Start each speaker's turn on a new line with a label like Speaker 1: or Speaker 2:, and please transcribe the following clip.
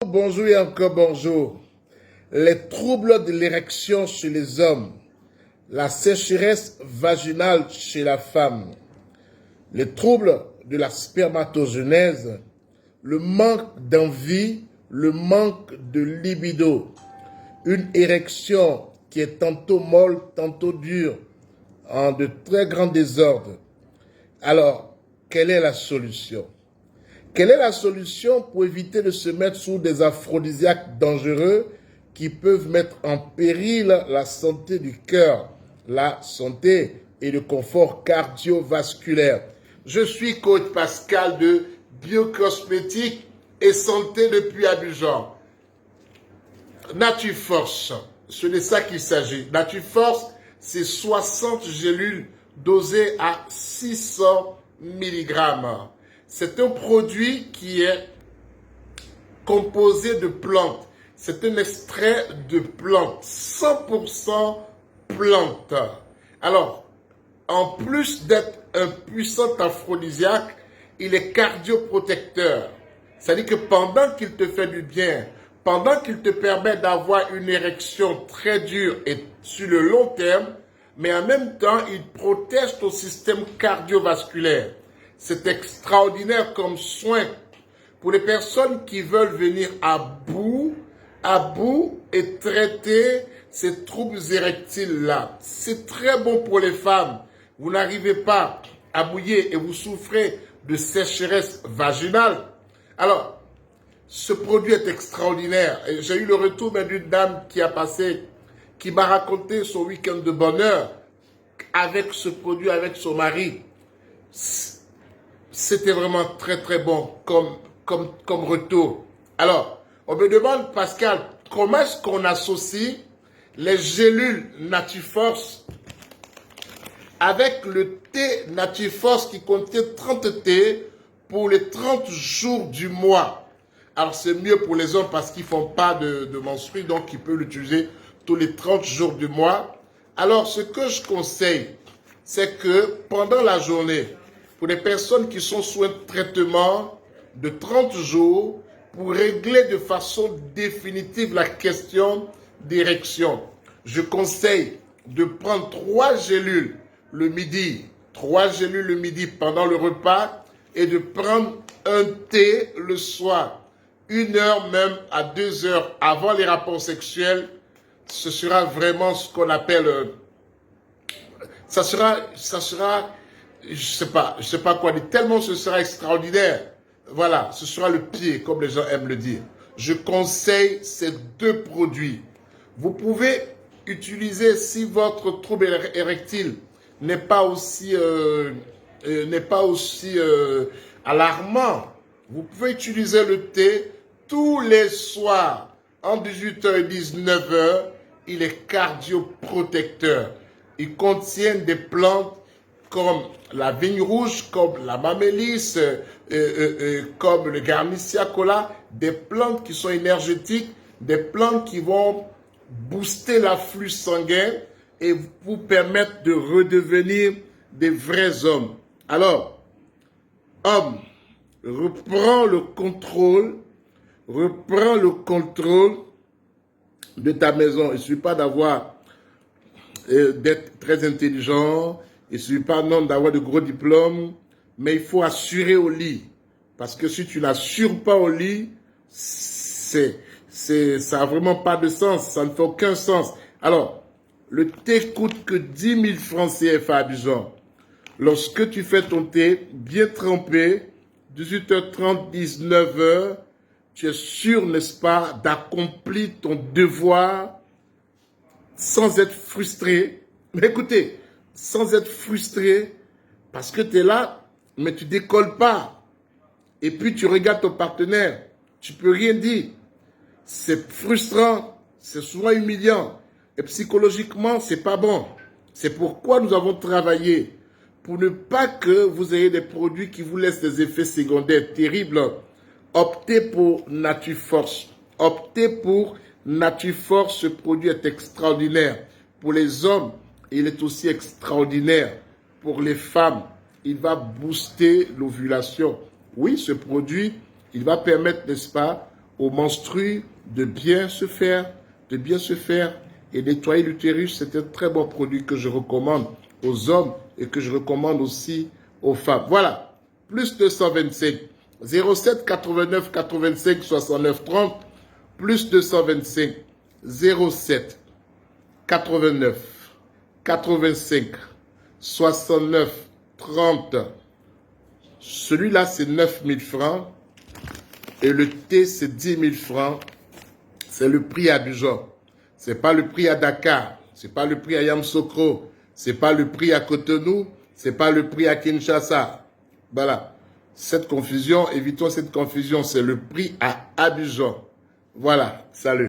Speaker 1: Bonjour et encore bonjour. Les troubles de l'érection chez les hommes, la sécheresse vaginale chez la femme, les troubles de la spermatogenèse, le manque d'envie, le manque de libido, une érection qui est tantôt molle, tantôt dure, en de très grands désordres. Alors, quelle est la solution? Quelle est la solution pour éviter de se mettre sous des aphrodisiaques dangereux qui peuvent mettre en péril la santé du cœur, la santé et le confort cardiovasculaire? Je suis coach Pascal de Biocosmétique et Santé depuis Abidjan. Natuforce, c'est de ça qu'il s'agit. Natuforce, c'est 60 gélules dosées à 600 mg. C'est un produit qui est composé de plantes. C'est un extrait de plantes, 100% plantes. Alors, en plus d'être un puissant aphrodisiaque, il est cardioprotecteur. C'est-à-dire que pendant qu'il te fait du bien, pendant qu'il te permet d'avoir une érection très dure et sur le long terme, mais en même temps, il protège ton système cardiovasculaire. C'est extraordinaire comme soin pour les personnes qui veulent venir à bout et traiter ces troubles érectiles-là. C'est très bon pour les femmes. Vous n'arrivez pas à mouiller et vous souffrez de sécheresse vaginale. Alors, ce produit est extraordinaire. J'ai eu le retour d'une dame qui m'a raconté son week-end de bonheur avec ce produit, avec son mari. C'était vraiment très très bon comme retour. Alors, on me demande, Pascal, comment est-ce qu'on associe les gélules Natuforce avec le thé Natuforce qui contient 30 thés pour les 30 jours du mois? Alors, c'est mieux pour les hommes parce qu'ils ne font pas de menstrues, donc ils peuvent l'utiliser tous les 30 jours du mois. Alors, ce que je conseille, c'est que pendant la journée, pour les personnes qui sont sous un traitement de 30 jours, pour régler de façon définitive la question d'érection, je conseille de prendre 3 gélules le midi, 3 gélules le midi pendant le repas et de prendre un thé le soir, 1 heure même à 2 heures avant les rapports sexuels. Ce sera vraiment ce qu'on appelle, ça sera, je sais pas quoi dire, tellement ce sera extraordinaire. Voilà, ce sera le pied, comme les gens aiment le dire. Je conseille ces 2 produits. Vous pouvez utiliser, si votre trouble érectile n'est pas aussi alarmant, vous pouvez utiliser le thé tous les soirs, en 18h et 19h. Il est cardioprotecteur. Il contient des plantes comme la vigne rouge, comme la mamélis, comme le Garnicia cola, des plantes qui sont énergétiques, des plantes qui vont booster l'afflux sanguin et vous permettre de redevenir des vrais hommes. Alors, homme, reprends le contrôle de ta maison. Il ne suffit pas d'être très intelligent, il ne suffit pas non d'avoir de gros diplômes, mais il faut assurer au lit. Parce que si tu n'assures pas au lit, ça n'a vraiment pas de sens, ça ne fait aucun sens. Alors, le thé coûte que 10 000 francs CFA à Abidjan. Lorsque tu fais ton thé bien trempé, 18h30, 19h, tu es sûr, n'est-ce pas, d'accomplir ton devoir sans être frustré. Mais écoutez, sans être frustré, parce que tu es là, mais tu décolles pas. Et puis tu regardes ton partenaire, tu peux rien dire. C'est frustrant, c'est souvent humiliant. Et psychologiquement, c'est pas bon. C'est pourquoi nous avons travaillé pour ne pas que vous ayez des produits qui vous laissent des effets secondaires terribles. Optez pour Natuforce. Optez pour Natuforce. Ce produit est extraordinaire. Pour les hommes, il est aussi extraordinaire. Pour les femmes, il va booster l'ovulation. Oui, ce produit, il va permettre, n'est-ce pas, aux menstrues de bien se faire et nettoyer l'utérus. C'est un très bon produit que je recommande aux hommes et que je recommande aussi aux femmes. Voilà, plus 225 07 89 85 69 30 plus 225 07 89 85 69 30. Celui-là, c'est 9 000 francs. Et le thé, c'est 10 000 francs. C'est le prix à Abidjan. Ce n'est pas le prix à Dakar. Ce n'est pas le prix à Yamoussoukro. Ce n'est pas le prix à Cotonou. Ce n'est pas le prix à Kinshasa. Voilà. Cette confusion, évitons cette confusion. C'est le prix à Abidjan. Voilà. Salut.